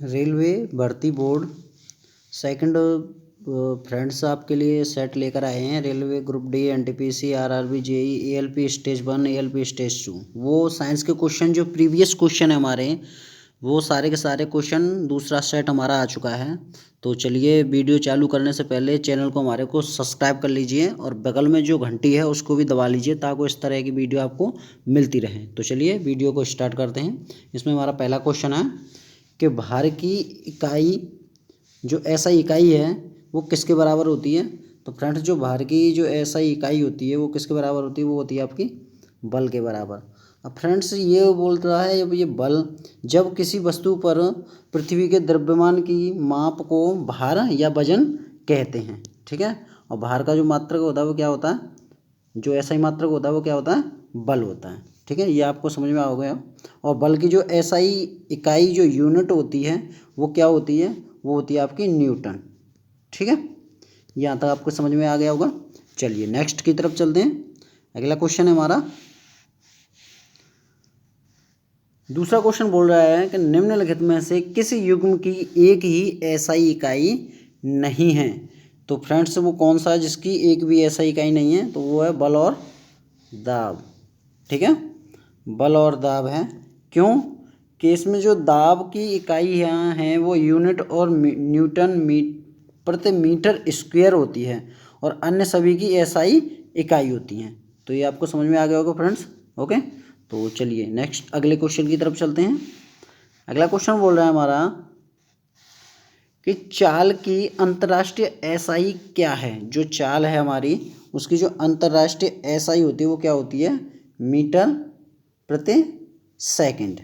Railway भर्ती board second friends आपके लिए सेट लेकर आए हैं। Railway group D, NTPC, RRB, JE, ALP stage 1, ALP stage 2। वो साइंस के क्वेश्चन जो प्रीवियस क्वेश्चन है हमारे, वो सारे के सारे क्वेश्चन दूसरा सेट हमारा आ चुका है। तो चलिए, वीडियो चालू करने से पहले चैनल को हमारे को सब्सक्राइब कर लीजिए और बगल में जो घंटी है उसको भी दबा लीजिए ताकि इस तरह की वीडियो आपको मिलती रहे। तो चलिए वीडियो को स्टार्ट करते हैं। इसमें हमारा पहला क्वेश्चन है कि भार की इकाई जो एसआई इकाई है वो किसके बराबर होती है। तो फ्रेंड्स, जो भार की जो एसआई इकाई होती है वो किसके बराबर होती है, वो होती है आपकी बल के बराबर। अब फ्रेंड्स, ये बोल रहा है ये बल जब किसी वस्तु पर पृथ्वी के द्रव्यमान की माप को भार या वजन कहते हैं। ठीक है, और भार का जो मात्रक होता है वो क्या होता है, जो एसआई मात्रक होता है वो क्या होता है, बल होता है। ठीक है, ये आपको समझ में आ गया। और बल की जो एसआई इकाई जो यूनिट होती है वो क्या होती है, वो होती है आपकी न्यूटन। ठीक है, यहाँ तक आपको समझ में आ गया होगा। चलिए नेक्स्ट की तरफ चलते हैं। अगला क्वेश्चन है हमारा, दूसरा क्वेश्चन बोल रहा है कि निम्नलिखित में से किस युग्म की एक ही एसआई इकाई नहीं है। तो फ्रेंड्स, वो कौन सा है जिसकी एक भी एसआई इकाई नहीं है, तो वो है बल और दाब। ठीक है, बल और दाब है। क्यों कि इसमें जो दाब की इकाई हैं वो यूनिट और न्यूटन प्रति मीटर स्क्वायर होती है और अन्य सभी की एसआई इकाई होती हैं। तो ये आपको समझ में आ गया होगा फ्रेंड्स। ओके, तो चलिए नेक्स्ट अगले क्वेश्चन की तरफ चलते हैं। अगला क्वेश्चन बोल रहा है हमारा कि चाल की अंतर्राष्ट्रीय एसआई क्या है। जो चाल है हमारी उसकी जो अंतर्राष्ट्रीय एसआई होती है वो क्या होती है, मीटर प्रति सेकंड।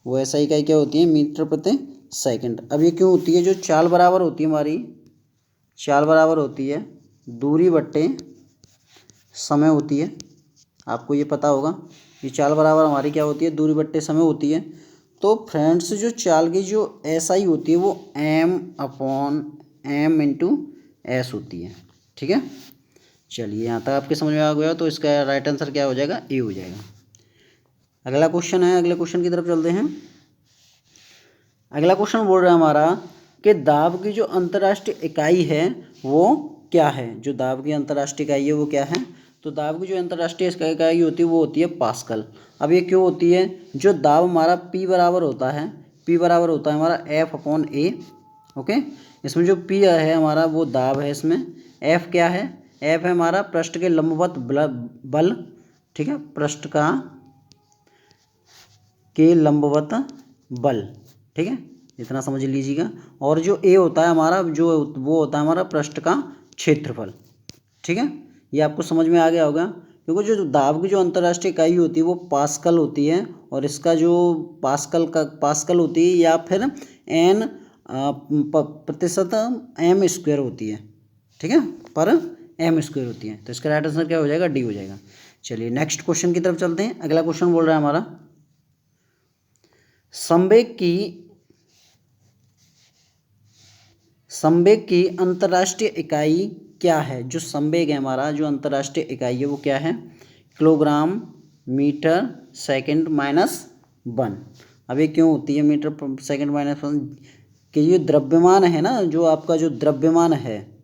वो एसआई इकाई क्या होती है, मीटर प्रति सेकंड। अब ये क्यों होती है, जो चाल बराबर होती है हमारी, चाल बराबर होती है दूरी बट्टे समय होती है। आपको ये पता होगा कि चाल बराबर हमारी क्या होती है, दूरी बट्टे समय होती है। तो फ्रेंड्स, जो चाल की जो एसआई होती है वो m/m/s होती है। ठीक है, चलिए यहाँ तक आपके समझ में आ गया। तो इसका राइट आंसर क्या हो जाएगा, ए हो जाएगा। अगला क्वेश्चन है, अगले क्वेश्चन की तरफ चलते हैं। अगला क्वेश्चन बोल रहा है हमारा कि दाब की जो अंतर्राष्ट्रीय इकाई है वो क्या है। जो दाब की अंतर्राष्ट्रीय इकाई है वो क्या है, तो दाब की जो अंतर्राष्ट्रीय इकाई होती है वो होती है पास्कल। अब ये क्यों होती है, जो दाब हमारा P बराबर होता है, P बराबर होता है हमारा F/A। ओके, इसमें जो P है हमारा वो दाब है, इसमें F क्या है, F है हमारा पृष्ठ के लंबवत बल। ठीक है, पृष्ठ का के लंबवत बल। ठीक है, इतना समझ लीजिएगा। और जो ए होता है हमारा, जो वो होता है हमारा पृष्ठ का क्षेत्रफल। ठीक है, ये आपको समझ में आ गया होगा। क्योंकि जो दाब की जो अंतर्राष्ट्रीय इकाई होती है वो पास्कल होती है और इसका जो पास्कल होती है या फिर n प्रतिशत m² होती है। ठीक है, पर m² होती है। तो इसका राइट आंसर क्या हो जाएगा, डी हो जाएगा। चलिए नेक्स्ट क्वेश्चन की तरफ चलते हैं। अगला क्वेश्चन बोल रहा है हमारा, संवेग की अंतर्राष्ट्रीय इकाई क्या है। जो संवेग है हमारा, जो अंतर्राष्ट्रीय इकाई है वो क्या है, किलोग्राम मीटर सेकंड -1। अब ये क्यों होती है मीटर सेकंड -1, कि ये द्रव्यमान है ना, जो आपका जो द्रव्यमान है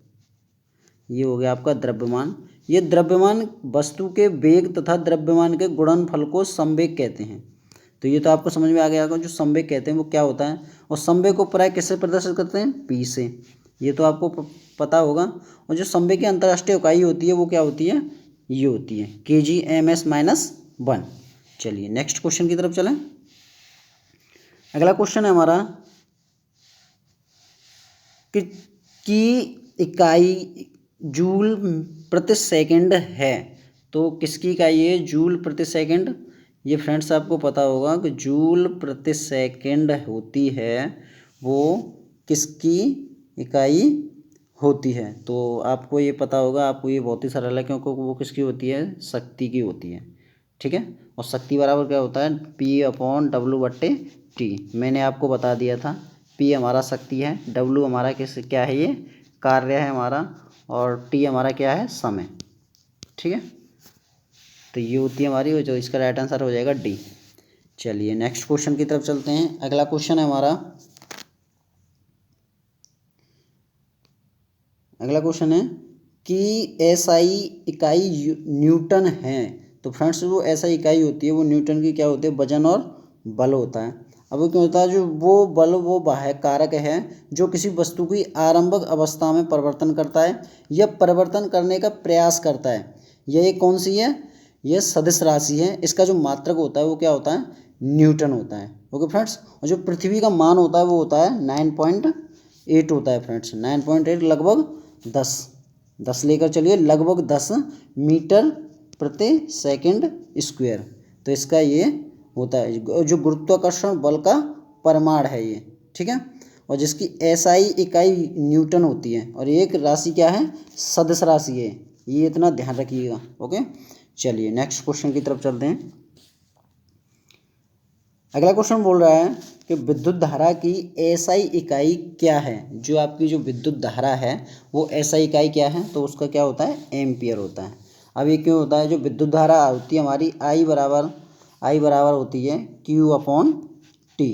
ये हो गया आपका द्रव्यमान। ये द्रव्यमान वस्तु के वेग तथा द्रव्यमान के गुणनफल को संवेग कहते हैं। तो ये तो आपको समझ में आ गया होगा, जो संवेग कहते हैं वो क्या होता है। और संवेग को प्राय किससे प्रदर्शित करते हैं, P से। ये तो आपको पता होगा। और जो संवेग की अंतर्राष्ट्रीय इकाई होती है वो क्या होती है, ये होती है kg/m/1। चलिए नेक्स्ट क्वेश्चन की तरफ चलें। अगला क्वेश्चन है हमारा कि इकाई जूल प्रति सेकंड है। तो किसकी इकाई है, जूल प्रति सेकंड। ये फ्रेंड्स आपको पता होगा कि जूल प्रति सेकंड होती है वो किसकी इकाई होती है। तो आपको ये पता होगा, आपको ये बहुत ही सरल है क्योंकि वो किसकी होती है, शक्ति की होती है। ठीक है, और शक्ति बराबर क्या होता है, P/W/T। मैंने आपको बता दिया था, P हमारा शक्ति है, W हमारा क्या है, ये कार्य है हमारा, और T हमारा क्या है, समय। ठीक है, तो ये होती है हमारी, जो इसका राइट आंसर हो जाएगा डी। चलिए नेक्स्ट क्वेश्चन की तरफ चलते हैं। अगला क्वेश्चन है हमारा अगला क्वेश्चन है कि एसआई इकाई न्यूटन है। तो फ्रेंड्स वो एसआई इकाई होती है वो न्यूटन की क्या होती है, वजन और बल होता है। अब वो क्या होता है, जो वो बल वो बाह्य कारक है जो किसी वस्तु की आरंभिक अवस्था में परिवर्तन करता है या परिवर्तन करने का प्रयास करता है। यह एक कौन सी है, यह सदिश राशि है। इसका जो मात्रक होता है वो क्या होता है, न्यूटन होता है। ओके फ्रेंड्स, और जो पृथ्वी का मान होता है वो होता है 9.8 होता है फ्रेंड्स, 9.8 लगभग 10 लेकर चलिए, लगभग 10 मीटर प्रति सेकंड स्क्वायर। तो इसका ये होता है जो गुरुत्वाकर्षण बल का परिमाण है ये, ठीक है। और जिसकी एसआई इकाई न्यूटन होती है और एक राशि क्या है, सदिश राशि है। ये इतना ध्यान रखिएगा। ओके, चलिए नेक्स्ट क्वेश्चन की तरफ चलते हैं। अगला क्वेश्चन बोल रहा है कि विद्युत धारा की एसआई इकाई क्या है। जो आपकी जो विद्युत धारा है वो एसआई इकाई क्या है, तो उसका क्या होता है, एम्पियर होता है। अब ये क्यों होता है, जो विद्युत धारा होती है हमारी आई बराबर होती है Q अपॉन टी।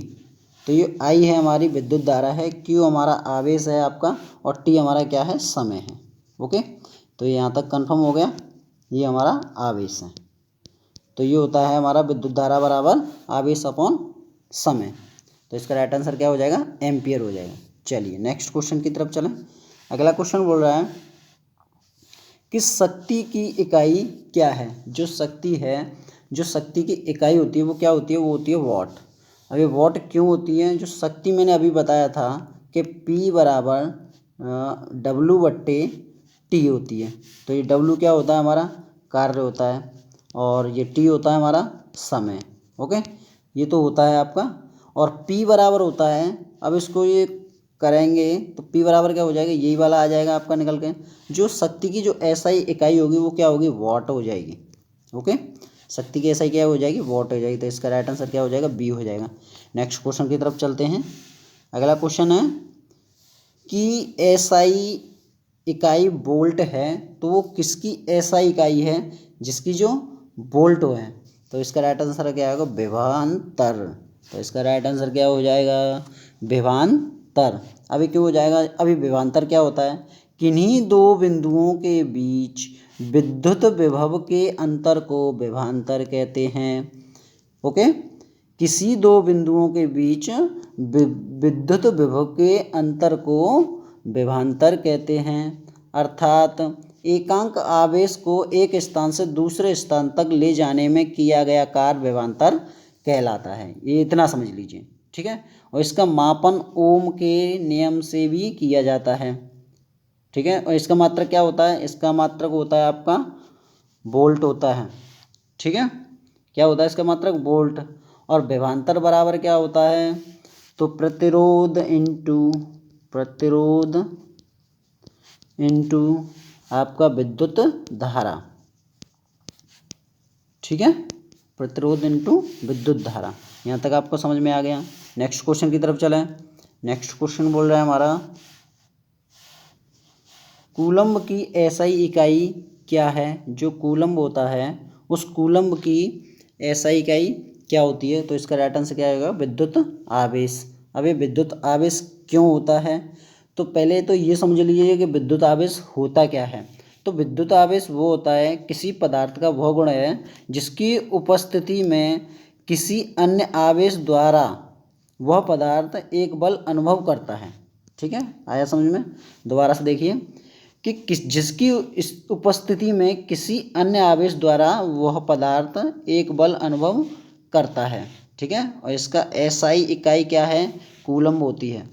तो ये आई है हमारी विद्युत धारा है, Q हमारा आवेश है आपका, और टी हमारा क्या है, समय है। ओके, तो ये यहाँ तक कंफर्म हो गया, ये हमारा आवेश है। तो ये होता है हमारा विद्युत धारा बराबर आवेश अपॉन समय। तो इसका राइट आंसर क्या हो जाएगा, एम्पियर हो जाएगा। चलिए नेक्स्ट क्वेश्चन की तरफ चलें। अगला क्वेश्चन बोल रहा है कि शक्ति की इकाई क्या है। जो शक्ति है, जो शक्ति की इकाई होती है वो क्या होती है, वो होती है वॉट। अब ये वॉट क्यों होती है, जो शक्ति मैंने अभी बताया था कि P बराबर W/T होती है। तो ये W क्या होता है, हमारा कार्य होता है, और ये T होता है हमारा समय। ओके, ये तो होता है आपका। और P बराबर होता है, अब इसको ये करेंगे तो P बराबर क्या हो जाएगा, यही वाला आ जाएगा आपका निकल के। जो शक्ति की जो एसआई इकाई होगी वो क्या होगी, वॉट हो जाएगी। ओके, शक्ति की एसआई क्या हो जाएगी, वॉट हो जाएगी। तो इसका राइट आंसर क्या हो जाएगा, बी हो जाएगा। नेक्स्ट क्वेश्चन की तरफ चलते हैं। अगला क्वेश्चन है कि एसआई इकाई वोल्ट है, तो वो किसकी एसआई इकाई है, जिसकी जो वोल्ट है। तो इसका राइट आंसर क्या आएगा, विभवांतर। तो इसका राइट आंसर क्या हो जाएगा, विभवांतर। अभी क्यों हो जाएगा, अभी विभवांतर क्या होता है, किन्हीं दो बिंदुओं के बीच विद्युत विभव के अंतर को विभवांतर कहते हैं। ओके, किसी दो बिंदुओं के बीच विद्युत विभव के अंतर को विभवांतर कहते हैं। अर्थात एकांक आवेश को एक स्थान से दूसरे स्थान तक ले जाने में किया गया कार्य विभवांतर कहलाता है। ये इतना समझ लीजिए, ठीक है। और इसका मापन ओम के नियम से भी किया जाता है, ठीक है। और इसका मात्रक क्या होता है, इसका मात्रक होता है आपका वोल्ट होता है, ठीक है। क्या होता है इसका मात्रक, वोल्ट। और विभवांतर बराबर क्या होता है, तो प्रतिरोध इंटू आपका विद्युत धारा, ठीक है। प्रतिरोध इंटू विद्युत धारा। यहाँ तक आपको समझ में आ गया। नेक्स्ट क्वेश्चन की तरफ चलें। नेक्स्ट क्वेश्चन बोल रहा है हमारा, कूलम्ब की एसआई इकाई क्या है। जो कूलम्ब होता है उस कूलम्ब की एसआई इकाई क्या होती है। तो इसका राइट आंसर क्या आएगा, विद्युत आवेश। अब ये विद्युत आवेश क्यों होता है, तो पहले तो ये समझ लीजिए कि विद्युत आवेश होता क्या है। तो विद्युत आवेश वो होता है, किसी पदार्थ का वह गुण है जिसकी उपस्थिति में किसी अन्य आवेश द्वारा वह पदार्थ एक बल अनुभव करता है, ठीक है। आया समझ में, दोबारा से देखिए कि जिसकी इस उपस्थिति में किसी अन्य आवेश द्वारा वह पदार्थ एक बल अनुभव करता है, ठीक है। और इसका एसआई इकाई क्या है, कूलम्ब होती है।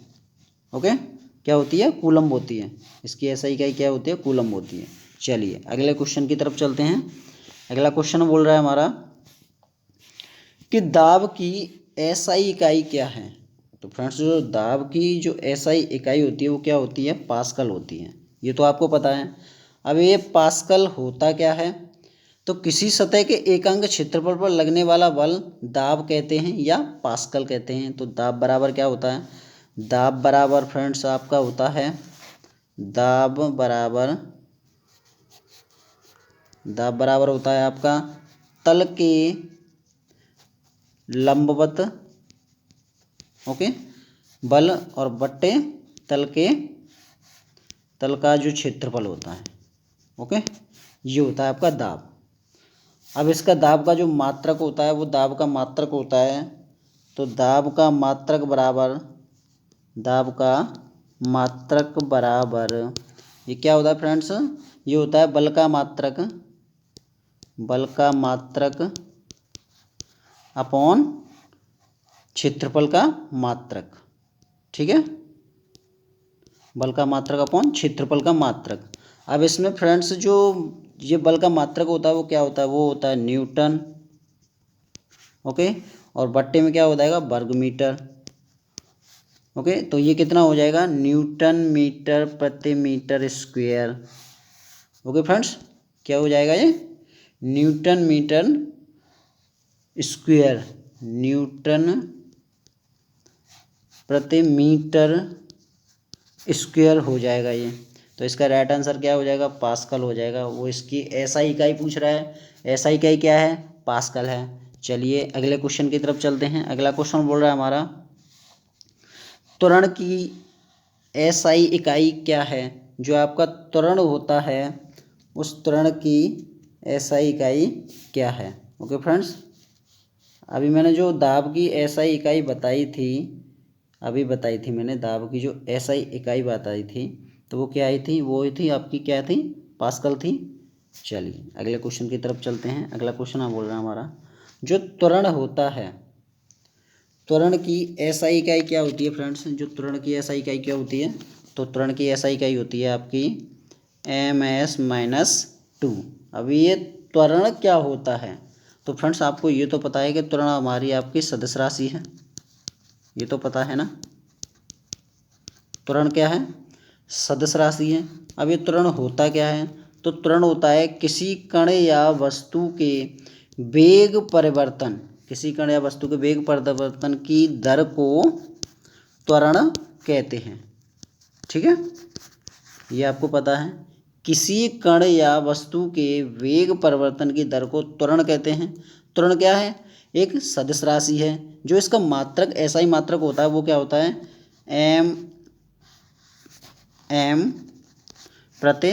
ओके, क्या होती है, कूलम्ब होती है। इसकी एसआई इकाई क्या होती है, कूलम्ब होती है। चलिए अगले क्वेश्चन की तरफ चलते हैं। अगला क्वेश्चन बोल रहा है हमारा कि दाब की एसआई इकाई क्या है। तो फ्रेंड्स, जो दाब की जो एसआई इकाई होती है वो क्या होती है, पास्कल होती है। ये तो आपको पता है। अब ये पास्कल होता क्या है, तो किसी सतह के एकांक क्षेत्रफल पर लगने वाला बल दाब कहते हैं या पास्कल कहते हैं। तो दाब बराबर क्या होता है, दाब बराबर फ्रेंड्स आपका होता है, दाब बराबर होता है आपका तल के लंबवत, ओके, बल और बट्टे तल के तल का जो क्षेत्रफल होता है, ओके, ये होता है आपका दाब। अब इसका दाब का जो मात्रक होता है वो दाब का मात्रक होता है, तो दाब का मात्रक बराबर ये क्या होता है फ्रेंड्स, ये होता है बल का मात्रक अपॉन क्षेत्रफल का मात्रक, ठीक है, बल का मात्रक अपॉन क्षेत्रफल का मात्रक। अब इसमें फ्रेंड्स जो ये बल का मात्रक होता है वो क्या होता है, वो होता है न्यूटन, ओके, और बट्टे में क्या हो जाएगा, वर्ग मीटर, ओके। तो ये कितना हो जाएगा, न्यूटन मीटर प्रति मीटर स्क्वायर, ओके फ्रेंड्स, क्या हो जाएगा ये, न्यूटन मीटर स्क्वायर, न्यूटन प्रति मीटर स्क्वायर हो जाएगा ये। तो इसका राइट आंसर क्या हो जाएगा, पास्कल हो जाएगा। वो इसकी एसआई इकाई पूछ रहा है, एसआई इकाई क्या है, पास्कल है। चलिए अगले क्वेश्चन की तरफ चलते हैं। अगला क्वेश्चन बोल रहा है हमारा, त्वरण की एसआई इकाई क्या है, जो आपका त्वरण होता है उस त्वरण की एसआई इकाई क्या है, ओके फ्रेंड्स। अभी मैंने जो दाब की एसआई इकाई बताई थी, अभी बताई थी मैंने, दाब की जो एसआई इकाई बताई थी, तो वो क्या आई थी, वो थी आपकी क्या थी, पास्कल थी। चलिए अगले क्वेश्चन की तरफ चलते हैं। अगला क्वेश्चन हम बोल रहे हैं हमारा, जो त्वरण होता है, त्वरण की एसआई इकाई क्या होती है फ्रेंड्स, जो त्वरण की एसआई इकाई क्या होती है, तो त्वरण की एसआई इकाई होती है आपकी ms-2। अभी ये त्वरण क्या होता है, तो फ्रेंड्स आपको ये तो पता है कि त्वरण हमारी आपकी सदिश राशि है, ये तो पता है ना, त्वरण क्या है, सदिश राशि है। अब ये त्वरण होता क्या है, तो त्वरण होता है किसी कण या वस्तु के वेग परिवर्तन, किसी कण या वस्तु के वेग परिवर्तन की दर को त्वरण कहते हैं, ठीक है, ये आपको पता है। किसी कण या वस्तु के वेग परिवर्तन की दर को त्वरण कहते हैं। त्वरण क्या है, एक सदिश राशि है। जो इसका मात्रक एसआई मात्रक होता है वो क्या होता है, एम प्रति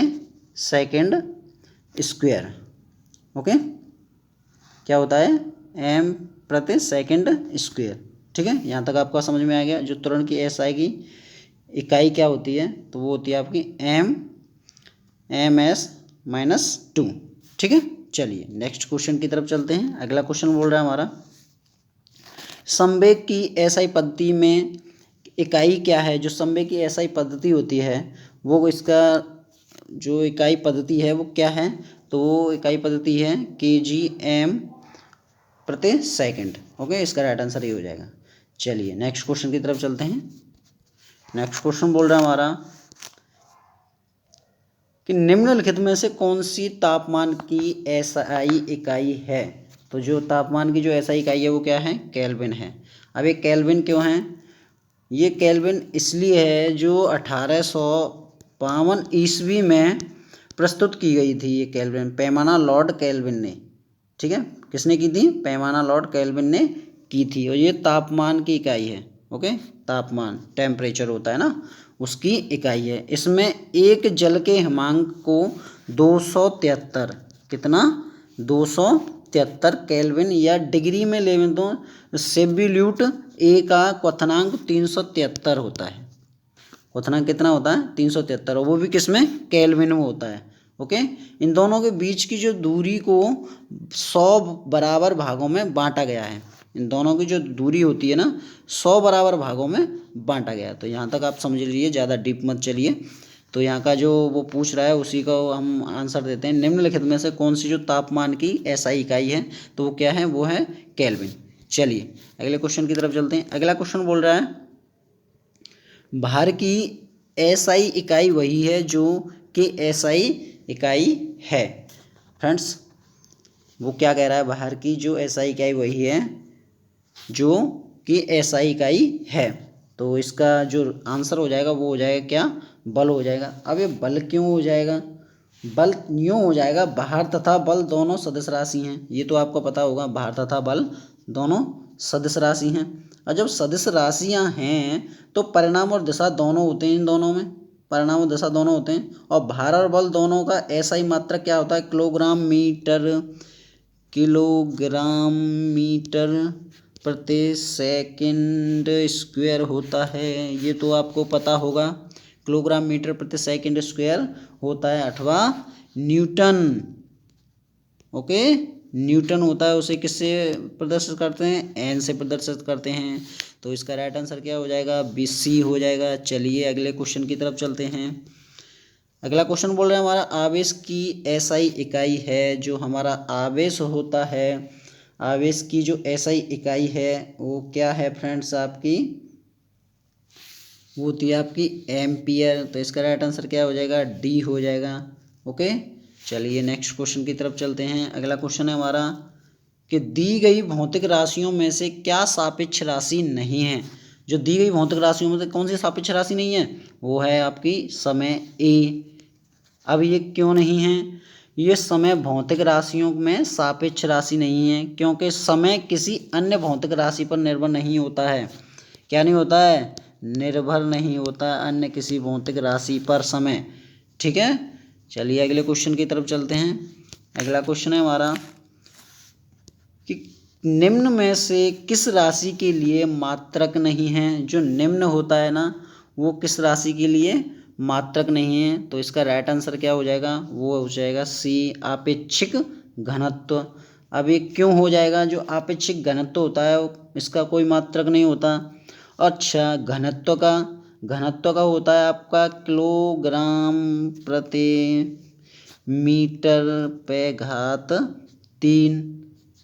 सेकंड स्क्वायर, ओके, क्या होता है, एम प्रति सेकंड स्क्वायर, ठीक है। यहाँ तक आपका समझ में आ गया। जो त्वरण की एसआई की इकाई क्या होती है, तो वो होती है आपकी ms-2, ठीक है। चलिए नेक्स्ट क्वेश्चन की तरफ चलते हैं। अगला क्वेश्चन बोल रहा है हमारा, संवेग की एसआई पद्धति में इकाई क्या है, जो संवेग की एसआई पद्धति होती है वो इसका जो इकाई पद्धति है वो क्या है, तो वो इकाई पद्धति है kgm प्रति सेकंड, ओके, इसका राइट आंसर ये हो जाएगा। चलिए नेक्स्ट क्वेश्चन की तरफ चलते हैं। नेक्स्ट क्वेश्चन बोल रहा है हमारा कि निम्नलिखित में से कौन सी तापमान की एसआई इकाई है, तो जो तापमान की जो एसआई इकाई है वो क्या है, केल्विन है। अब ये केल्विन क्यों है, ये केल्विन इसलिए है जो 1852 ईस्वी में प्रस्तुत की गई थी। ये केल्विन पैमाना लॉर्ड केल्विन ने, ठीक है, किसने की थी, पैमाना लॉर्ड केल्विन ने की थी। और ये तापमान की इकाई है, ओके, तापमान टेम्परेचर होता है ना, उसकी इकाई है। इसमें एक जल के हिमांक को 273, कितना, 273 केल्विन या डिग्री में ले तो सेल्सियस ए का क्वथनांक 373 होता है। क्वथनांक कितना होता है, 373, और वो भी किसमें, केल्विन में होता है, ओके। इन दोनों के बीच की जो दूरी को 100 बराबर भागों में बांटा गया है। इन दोनों की जो दूरी होती है ना 100 बराबर भागों में बांटा गया है। तो यहाँ तक आप समझ लीजिए, ज़्यादा डीप मत चलिए। तो यहाँ का जो वो पूछ रहा है उसी को हम आंसर देते हैं। निम्नलिखित में से कौन सी जो तापमान की एसआई इकाई है, तो वो क्या है, वो है केल्विन। चलिए अगले क्वेश्चन की तरफ चलते हैं। अगला क्वेश्चन बोल रहा है, भार की एसआई इकाई वही है जो कि एसआई इकाई है। फ्रेंड्स वो क्या कह रहा है, भार की जो एसआई इकाई वही है जो कि एसआई इकाई है। तो इसका जो आंसर हो जाएगा वो हो जाएगा क्या, बल हो जाएगा। अब ये बल क्यों हो जाएगा, बल यूँ हो जाएगा, भार तथा बल दोनों सदिश राशि हैं, ये तो आपको पता होगा, भार तथा बल दोनों सदिश राशि हैं। और जब सदिश राशियाँ हैं तो परिणाम और दिशा दोनों होते हैं इन दोनों में, परिणाम और दशा दोनों होते हैं। और भार और बल दोनों का SI मात्रक क्या होता है? किलोग्राम मीटर प्रति सेकंड स्क्वायर होता है। ये तो आपको पता होगा, किलोग्राम मीटर प्रति सेकंड स्क्वायर होता है, अथवा न्यूटन। ओके, न्यूटन होता है। उसे किससे प्रदर्शित करते हैं? एन से प्रदर्शित करते हैं। तो इसका राइट आंसर क्या हो जाएगा? BC हो जाएगा। चलिए अगले क्वेश्चन की तरफ चलते हैं। अगला क्वेश्चन बोल रहे हैं हमारा आवेश की SI इकाई है। जो हमारा आवेश होता है, आवेश की जो SI इकाई है वो क्या है फ्रेंड्स? आपकी वो होती है आपकी एम्पियर। तो इसका राइट आंसर क्या हो जाएगा? D हो जाएगा। ओके, चलिए नेक्स्ट क्वेश्चन की तरफ चलते हैं। अगला क्वेश्चन है हमारा कि दी गई भौतिक राशियों में से क्या सापेक्ष राशि नहीं है? जो दी गई भौतिक राशियों में से कौन सी सापेक्ष राशि नहीं है? वो है आपकी समय A। अब ये क्यों नहीं है? ये समय भौतिक राशियों में सापेक्ष राशि नहीं है क्योंकि समय किसी अन्य भौतिक राशि पर निर्भर नहीं होता है। क्या नहीं होता है? निर्भर नहीं होता अन्य किसी भौतिक राशि पर समय। ठीक है, चलिए अगले क्वेश्चन की तरफ चलते हैं। अगला क्वेश्चन है हमारा कि निम्न में से किस राशि के लिए मात्रक नहीं है? जो निम्न होता है ना, वो किस राशि के लिए मात्रक नहीं है? तो इसका राइट आंसर क्या हो जाएगा? वो हो जाएगा C, आपेक्षिक घनत्व। अब ये क्यों हो जाएगा? जो आपेक्षिक घनत्व होता है इसका कोई मात्रक नहीं होता। अच्छा, घनत्व का होता है आपका किलोग्राम प्रति मीटर पे घात 3।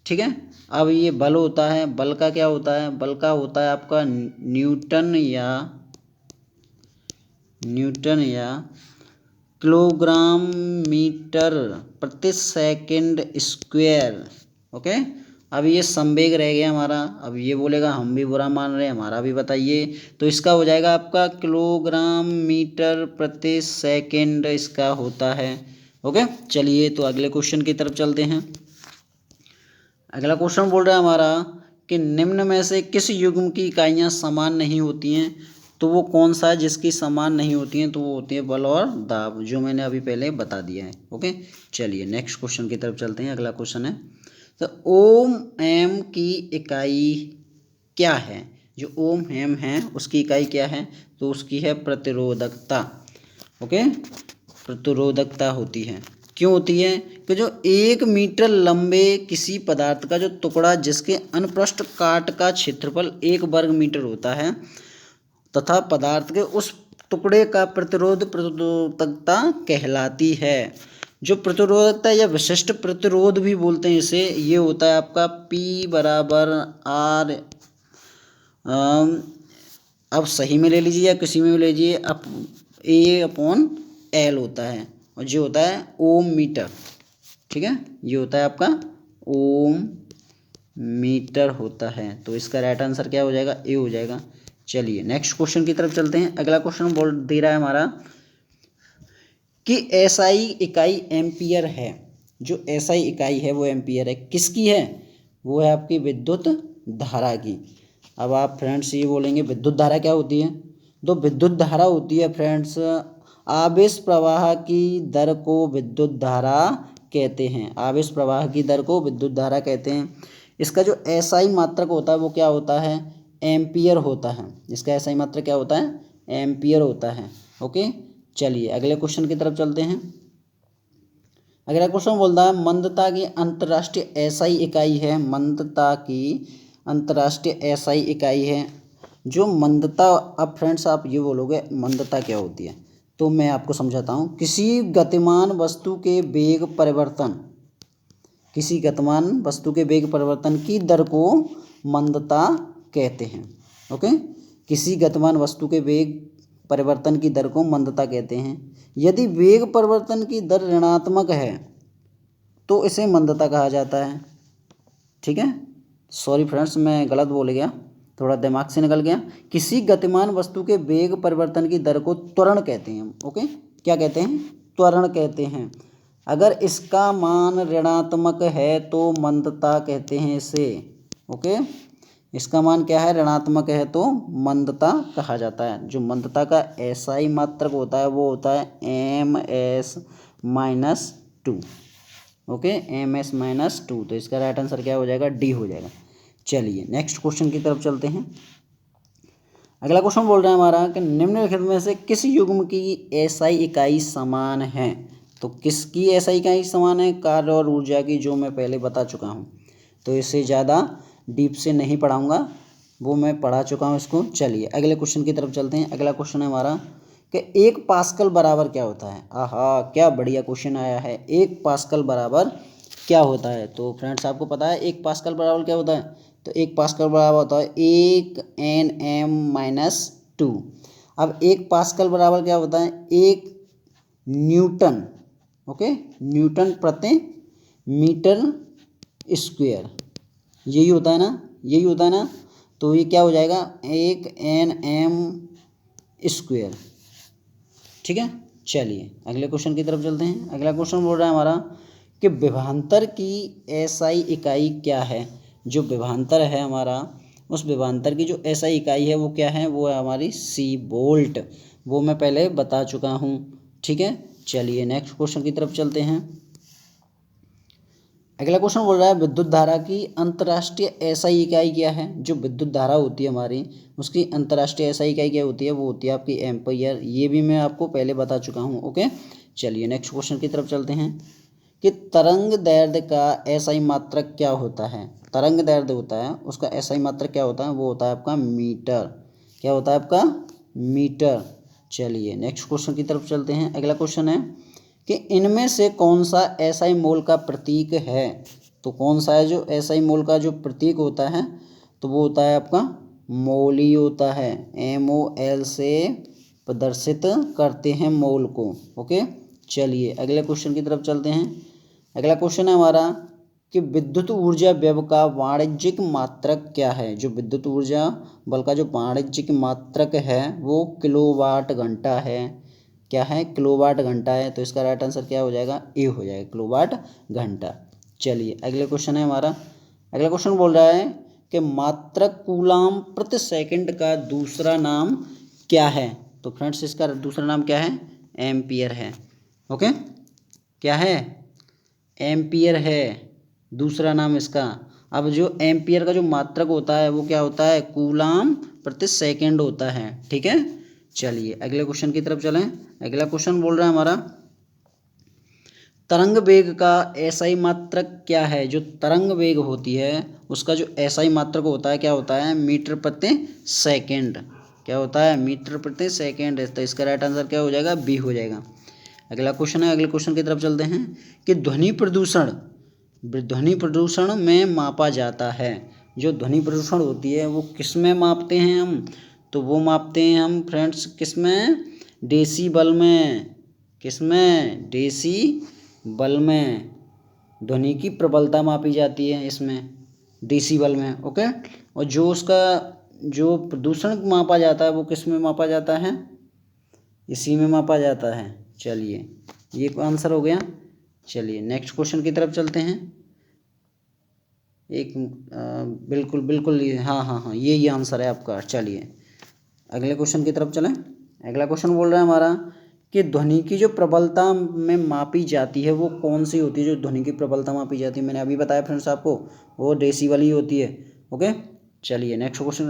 ठीक है, अब ये बल होता है, बल का क्या होता है? बल का होता है आपका न्यूटन या किलोग्राम मीटर प्रति सेकंड स्क्वायर। ओके, अब ये संवेग रह गया हमारा। अब ये बोलेगा हम भी बुरा मान रहे हैं, हमारा भी बताइए। तो इसका हो जाएगा आपका किलोग्राम मीटर प्रति सेकंड इसका होता है। ओके, चलिए तो अगले क्वेश्चन की तरफ चलते हैं। अगला क्वेश्चन बोल रहा है हमारा कि निम्न में से किस युग्म की इकाइयाँ समान नहीं होती हैं? तो वो कौन सा है जिसकी समान नहीं होती हैं? तो वो होती है बल और दाब, जो मैंने अभी पहले बता दिया है। ओके, चलिए नेक्स्ट क्वेश्चन की तरफ चलते हैं। अगला क्वेश्चन है तो ओम एम की इकाई क्या है? जो ओम एम है उसकी इकाई क्या है? तो उसकी है प्रतिरोधकता। ओके, प्रतिरोधकता होती है। क्यों होती है? कि जो 1 मीटर लंबे किसी पदार्थ का जो टुकड़ा जिसके अनुप्रस्थ काट का क्षेत्रफल 1 वर्ग मीटर होता है तथा पदार्थ के उस टुकड़े का प्रतिरोधकता कहलाती है। जो प्रतिरोधकता या विशिष्ट प्रतिरोध भी बोलते हैं इसे, ये होता है आपका P बराबर R। अब सही में ले लीजिए या किसी में भी ले लीजिए, अब A/L होता है और जो होता है ओम मीटर। ठीक है, ये होता है आपका ओम मीटर होता है। तो इसका राइट आंसर क्या हो जाएगा? A हो जाएगा। चलिए नेक्स्ट क्वेश्चन की तरफ चलते हैं। अगला क्वेश्चन बोल दे रहा है हमारा कि SI इकाई एम्पियर है। जो SI इकाई है वो एम्पियर है। किसकी है? वो है आपकी विद्युत धारा की। अब आप फ्रेंड्स ये बोलेंगे विद्युत धारा क्या होती है? तो विद्युत धारा होती है फ्रेंड्स आवेश प्रवाह की दर को विद्युत धारा कहते हैं। आवेश प्रवाह की दर को विद्युत धारा कहते हैं। इसका जो SI मात्रक होता है वो क्या होता है? एम्पियर होता है। इसका SI मात्रक क्या होता है? एम्पियर होता है। ओके, चलिए अगले क्वेश्चन की तरफ चलते हैं। अगला क्वेश्चन बोलता है मंदता की अंतर्राष्ट्रीय SI इकाई है। मंदता की अंतर्राष्ट्रीय SI इकाई है। जो मंदता, अब फ्रेंड्स आप ये बोलोगे मंदता क्या होती है? तो मैं आपको समझाता हूँ। किसी गतिमान वस्तु के वेग परिवर्तन की दर को मंदता कहते हैं। ओके, किसी गतिमान वस्तु के वेग परिवर्तन की दर को मंदता कहते हैं। यदि वेग परिवर्तन की दर ऋणात्मक है तो इसे मंदता कहा जाता है। ठीक है, सॉरी फ्रेंड्स मैं गलत बोल गया, थोड़ा दिमाग से निकल गया। किसी गतिमान वस्तु के वेग परिवर्तन की दर को त्वरण कहते हैं। ओके, क्या कहते हैं? त्वरण कहते हैं। अगर इसका मान ऋणात्मक है तो मंदता कहते हैं इसे। ओके, इसका मान क्या है, ऋणात्मक है तो मंदता कहा जाता है। जो मंदता का एसआई मात्रक होता है वो होता है MS-2। Okay, MS-2। तो इसका राइट आंसर क्या हो जाएगा, डी हो जाएगा। चलिए नेक्स्ट क्वेश्चन की तरफ चलते हैं। अगला क्वेश्चन बोल रहा है हमारा कि निम्नलिखित में से किस युग्म की एसआई इकाई समान है। तो किसकी एसआई इकाई समान है, कार्य और ऊर्जा की, जो मैं पहले बता चुका हूँ, तो इससे ज़्यादा डीप से नहीं पढ़ाऊँगा, वो मैं पढ़ा चुका हूँ इसको। चलिए अगले क्वेश्चन की तरफ चलते हैं। अगला क्वेश्चन है हमारा कि 1 पास्कल बराबर क्या होता है। आहा, क्या बढ़िया क्वेश्चन आया है। 1 पास्कल बराबर क्या होता है। तो फ्रेंड्स आपको पता है 1 पास्कल बराबर क्या होता है। तो 1 पास्कल बराबर होता है 1 Nm-2। अब 1 पास्कल बराबर क्या होता है, 1 न्यूटन। ओके, न्यूटन प्रति मीटर स्क्वायर, यही होता है ना, यही होता है ना। तो ये क्या हो जाएगा, 1 Nm²। ठीक है, चलिए अगले क्वेश्चन की तरफ चलते हैं। अगला क्वेश्चन बोल रहा है हमारा कि विभवांतर की एसआई इकाई क्या है। जो विभवांतर है हमारा, उस विभवांतर की जो एसआई इकाई है वो क्या है, वो है हमारी सी-वोल्ट। वो मैं पहले बता चुका हूँ। ठीक है, चलिए नेक्स्ट क्वेश्चन की तरफ चलते हैं। अगला क्वेश्चन बोल रहा है विद्युत धारा की अंतर्राष्ट्रीय एसआई इकाई क्या है। जो विद्युत धारा होती है हमारी, उसकी अंतर्राष्ट्रीय एसआई इकाई क्या होती है, वो होती है आपकी एम्पियर। ये भी मैं आपको पहले बता चुका हूँ। ओके, चलिए नेक्स्ट क्वेश्चन की तरफ चलते हैं कि तरंग दैर्ध्य का एसआई मात्रक क्या होता है। तरंग दैर्ध्य होता है, उसका एसआई मात्रक क्या होता है, वो होता है आपका मीटर। क्या होता है आपका, मीटर। चलिए नेक्स्ट क्वेश्चन की तरफ चलते हैं। अगला क्वेश्चन है कि इनमें से कौन सा एसआई मोल का प्रतीक है। तो कौन सा है जो एसआई मोल का जो प्रतीक होता है, तो वो होता है आपका मोल ही होता है। MOL से प्रदर्शित करते हैं मोल को। ओके, चलिए अगले क्वेश्चन की तरफ चलते हैं। अगला क्वेश्चन है हमारा कि विद्युत ऊर्जा व्यय का वाणिज्यिक मात्रक क्या है। जो विद्युत ऊर्जा बल का जो वाणिज्यिक मात्रक है वो किलोवाट घंटा है। क्या है, किलोवाट घंटा है। तो इसका राइट आंसर क्या हो जाएगा, ए हो जाएगा, किलोवाट घंटा। चलिए अगले क्वेश्चन है हमारा। अगला क्वेश्चन बोल रहा है कि मात्रक कूलाम प्रति सेकंड का दूसरा नाम क्या है। तो फ्रेंड्स इसका दूसरा नाम क्या है, एम्पियर है। ओके, क्या है, एम्पियर है दूसरा नाम इसका। अब जो एम्पियर का जो मात्रक होता है वो क्या होता है, कूलाम प्रति सेकंड होता है। ठीक है, चलिए अगले क्वेश्चन की तरफ चलें। अगला क्वेश्चन बोल रहा है हमारा तरंग वेग का एसआई मात्रक क्या है। जो तरंग वेग होती है उसका जो एसआई मात्रक होता है क्या होता है, मीटर प्रति सेकंड। क्या होता है, मीटर प्रति सेकंड। तो इसका राइट आंसर क्या हो जाएगा, बी हो जाएगा। अगला क्वेश्चन है, अगले क्वेश्चन की तरफ चलते हैं कि ध्वनि प्रदूषण में मापा जाता है। जो ध्वनि प्रदूषण होती है वो किस में मापते हैं हम, तो वो मापते हैं हम फ्रेंड्स किस में, डेसीबल में। किस में, डेसीबल में। ध्वनि की प्रबलता मापी जाती है इसमें, डेसीबल में। ओके, और जो उसका जो प्रदूषण मापा जाता है वो किस में मापा जाता है, इसी में मापा जाता है। चलिए ये आंसर हो गया। चलिए नेक्स्ट क्वेश्चन की तरफ चलते हैं। एक बिल्कुल बिल्कुल, हाँ यही आंसर है आपका। चलिए अगले क्वेश्चन की तरफ चलें। अगला क्वेश्चन बोल रहा है हमारा कि ध्वनि की जो प्रबलता में मापी जाती है वो कौन सी होती है। जो ध्वनि की प्रबलता मापी जाती है, मैंने अभी बताया फ्रेंड्स आपको, वो डेसीबल ही होती है। ओके, चलिए नेक्स्ट क्वेश्चन।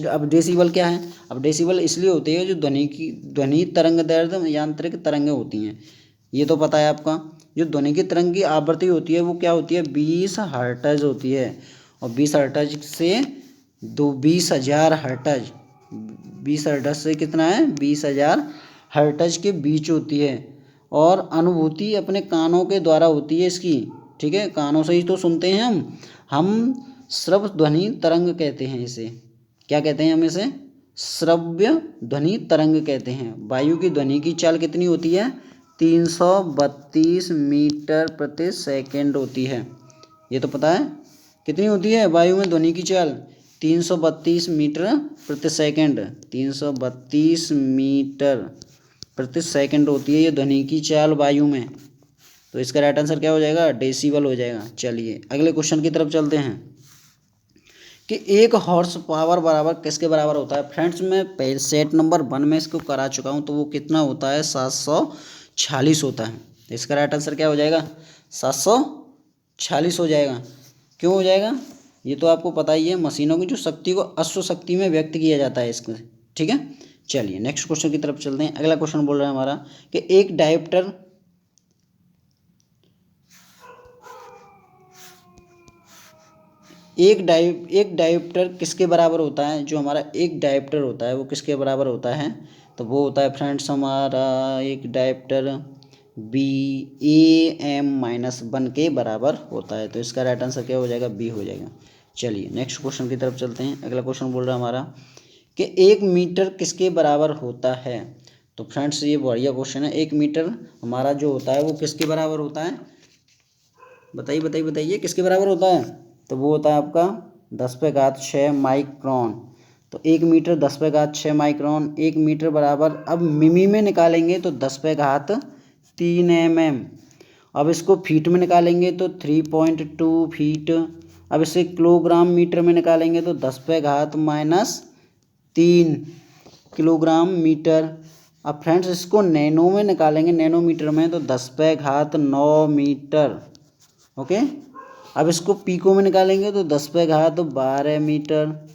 अब डेसीबल क्या है, अब डेसीबल इसलिए होती है जो ध्वनि तरंग दैर्ध्य यांत्रिक तरंगें होती हैं, ये तो पता है आपका। जो ध्वनि की तरंग की आवृत्ति होती है वो क्या होती है, 20 हर्ट्ज होती है। और 20 हर्ट्ज से 20,000 हर्ट्ज, 20 हर्ट्ज से कितना है, 20,000 हर्ट्ज के बीच होती है। और अनुभूति अपने कानों के द्वारा होती है इसकी। ठीक है, कानों से ही तो सुनते हैं हम श्रव्य ध्वनि तरंग कहते हैं इसे। क्या कहते हैं हम इसे, श्रव्य ध्वनि तरंग कहते हैं। वायु की ध्वनि की चाल कितनी होती है, 332 मीटर प्रति सेकंड होती है। ये तो पता है कितनी होती है वायु में ध्वनि की चाल, 332 मीटर प्रति सेकंड। 332 मीटर प्रति सेकंड होती है ये ध्वनि की चाल वायु में। तो इसका राइट आंसर क्या हो जाएगा, डेसीबल हो जाएगा। चलिए अगले क्वेश्चन की तरफ चलते हैं कि एक हॉर्स पावर बराबर किसके बराबर होता है। फ्रेंड्स मैं पहले सेट नंबर 1 में इसको करा चुका हूँ, तो वो कितना होता है 746 होता है। इसका राइट आंसर क्या हो जाएगा 746 हो जाएगा। क्यों हो जाएगा ये तो आपको पता ही है, मशीनों की जो शक्ति को अश्व शक्ति में व्यक्त किया जाता है इसको, ठीक है। चलिए नेक्स्ट क्वेश्चन की तरफ चलते हैं। अगला क्वेश्चन बोल रहा है हमारा कि एक डायोप्टर एक डायोप्टर किसके बराबर होता है। जो हमारा एक डायोप्टर होता है वो किसके बराबर होता है, तो वो होता है फ्रेंड्स हमारा एक डायोप्टर BAM-1 के बराबर होता है। तो इसका राइट आंसर क्या हो जाएगा बी हो जाएगा। चलिए नेक्स्ट क्वेश्चन की तरफ चलते हैं। अगला क्वेश्चन बोल रहा है हमारा कि 1 मीटर किसके बराबर होता है। तो फ्रेंड्स ये बढ़िया क्वेश्चन है। 1 मीटर हमारा जो होता है वो किसके बराबर होता है, बताइए बताइए बताइए किसके बराबर होता है। तो वो होता है आपका 10⁻6 माइक्रोन। तो 1 मीटर 10⁻6 माइक्रोन। 1 मीटर बराबर, अब मिमी में निकालेंगे तो 10⁻3 mm। अब इसको फीट में निकालेंगे तो 3.2 फीट। अब इसे किलोग्राम मीटर में निकालेंगे तो 10⁻³ किलोग्राम मीटर। अब फ्रेंड्स इसको नैनो में निकालेंगे, नैनोमीटर में, तो 10⁻9 मीटर। ओके। अब इसको पीको में निकालेंगे तो 10⁻12 मीटर।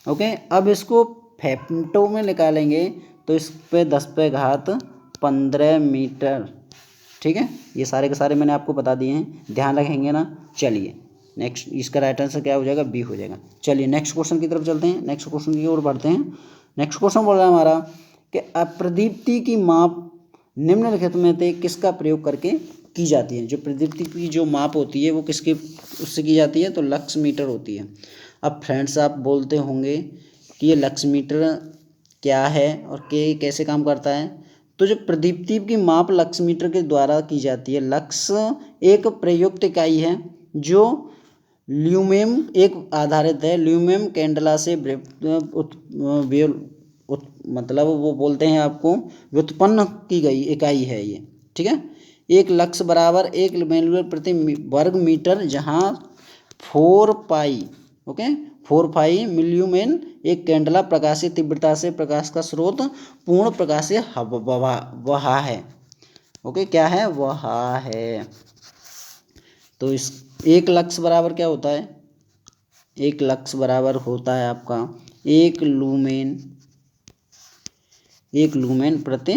ओके। अब इसको फेम्टो में निकालेंगे तो इस पे 10⁻15 मीटर। ठीक है, ये सारे के सारे मैंने आपको बता दिए हैं, ध्यान रखेंगे ना। चलिए नेक्स्ट, इसका राइट आंसर क्या हो जाएगा बी हो जाएगा। चलिए नेक्स्ट क्वेश्चन की तरफ चलते हैं, नेक्स्ट क्वेश्चन की ओर बढ़ते हैं। नेक्स्ट क्वेश्चन बोल रहा है हमारा कि अप्रदीप्ति की माप निम्नलिखित में से किसका प्रयोग करके की जाती है। जो प्रदीप्ति की जो माप होती है वो किसके उससे की जाती है, तो लक्स मीटर होती है। अब फ्रेंड्स आप बोलते होंगे कि ये लक्स मीटर क्या है और के कैसे काम करता है। तो जो प्रदीप्ति की माप लक्स मीटर के द्वारा की जाती है। लक्स एक प्रयुक्त इकाई है जो ल्यूमेम एक आधारित है। ल्यूमेम कैंडला से मतलब वो बोलते हैं आपको व्युत्पन्न की गई इकाई है ये, ठीक है। एक लक्स बराबर 1 मिलीमीटर प्रति वर्ग मीटर, जहाँ 4 पाई, ओके, 4 पाई मिल्यूमेन एक कैंडला प्रकाशीय तीव्रता से प्रकाश का स्रोत पूर्ण प्रकाशीय वहा है। ओके, क्या है वहा है। तो इस 1 लक्स बराबर क्या होता है, 1 लक्स बराबर होता है आपका 1 लूमेन प्रति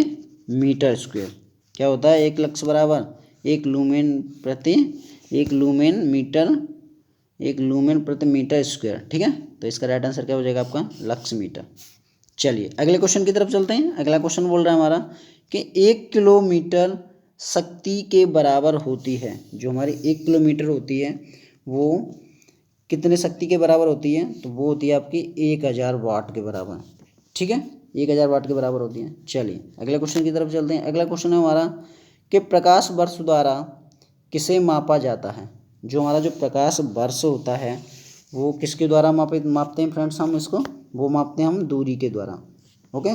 मीटर स्क्वायर। क्या होता है 1 लक्स बराबर 1 लूमेन प्रति मीटर स्क्वायर, ठीक है। तो इसका राइट आंसर क्या हो जाएगा आपका लक्स मीटर। चलिए अगले क्वेश्चन की तरफ चलते हैं। अगला क्वेश्चन बोल रहा है हमारा कि 1 किलोमीटर शक्ति के बराबर होती है। जो हमारी 1 किलोमीटर होती है वो कितने शक्ति के बराबर होती है, तो वो होती है आपकी 1000 वाट के बराबर, ठीक है, 1000 वाट के बराबर होती है। चलिए अगले क्वेश्चन की तरफ चलते हैं। अगला क्वेश्चन है हमारा कि प्रकाश वर्ष द्वारा किसे मापा जाता है। जो हमारा जो प्रकाश वर्ष होता है वो किसके द्वारा मापते हैं फ्रेंड्स, हम इसको वो मापते हैं हम दूरी के द्वारा। ओके,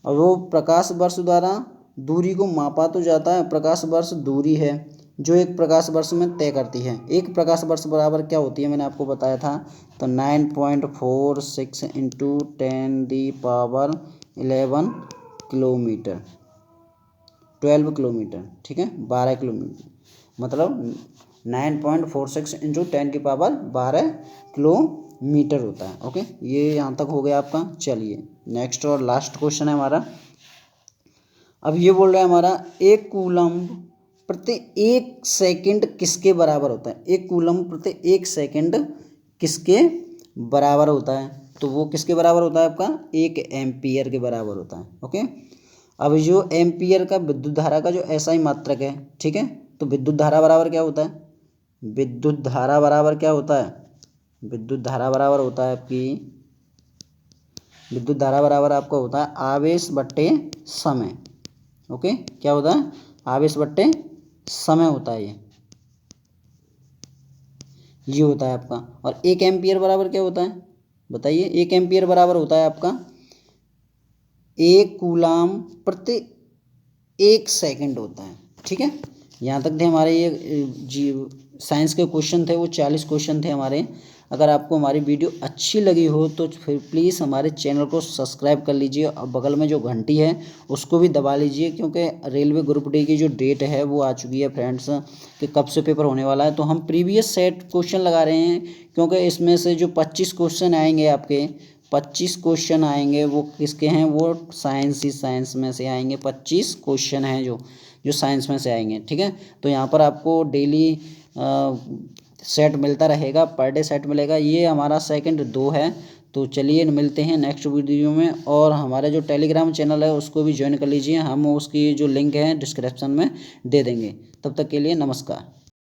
और वो प्रकाश वर्ष द्वारा दूरी को मापा तो जाता है। प्रकाश वर्ष दूरी है जो एक प्रकाश वर्ष में तय करती है। एक प्रकाश वर्ष बराबर क्या होती है, मैंने आपको बताया था, तो 9.46 इंटू 10⁻11 किलोमीटर, 12 किलोमीटर, ठीक है, 12 किलोमीटर, मतलब 9.46 इंटू 10⁻12 किलोमीटर होता है। ओके, ये यहाँ तक हो गया आपका। चलिए नेक्स्ट और लास्ट क्वेश्चन है हमारा। अब ये बोल रहा है हमारा 1 कूलम्ब प्रति 1 सेकंड किसके बराबर होता है। 1 कूलम्ब प्रति 1 सेकंड किसके बराबर होता है, तो वो किसके बराबर होता है आपका 1 एम्पियर के बराबर होता है। ओके, अब जो एम्पियर का विद्युत धारा का जो ऐसा ही मात्रक है, ठीक है, तो विद्युत धारा बराबर क्या होता है, विद्युत धारा बराबर क्या होता है, विद्युत धारा बराबर होता है आपकी, विद्युत धारा बराबर आपका होता है आवेश बट्टे समय। ओके, क्या होता है आवेश बट्टे समय होता है ये होता है आपका। और 1 एम्पियर बराबर क्या होता है बताइए, 1 एम्पियर बराबर होता है आपका 1 कूलम्ब प्रति 1 सेकंड होता है, ठीक है। यहाँ तक थे हमारे ये जी साइंस के क्वेश्चन थे, वो 40 क्वेश्चन थे हमारे। अगर आपको हमारी वीडियो अच्छी लगी हो तो फिर प्लीज़ हमारे चैनल को सब्सक्राइब कर लीजिए और बगल में जो घंटी है उसको भी दबा लीजिए, क्योंकि रेलवे ग्रुप डी की जो डेट है वो आ चुकी है फ्रेंड्स कि कब से पेपर होने वाला है। तो हम प्रीवियस सेट क्वेश्चन लगा रहे हैं, क्योंकि इसमें से जो 25 क्वेश्चन आएंगे आपके 25 क्वेश्चन आएंगे वो किसके हैं, वो साइंस में से आएंगे। 25 क्वेश्चन हैं जो साइंस में से आएंगे, ठीक है। तो यहाँ पर आपको डेली सेट मिलता रहेगा, पर डे सेट मिलेगा। ये हमारा सेकंड 2 है। तो चलिए मिलते हैं नेक्स्ट वीडियो में, और हमारे जो टेलीग्राम चैनल है उसको भी ज्वाइन कर लीजिए, हम उसकी जो लिंक है डिस्क्रिप्शन में दे देंगे। तब तक के लिए नमस्कार।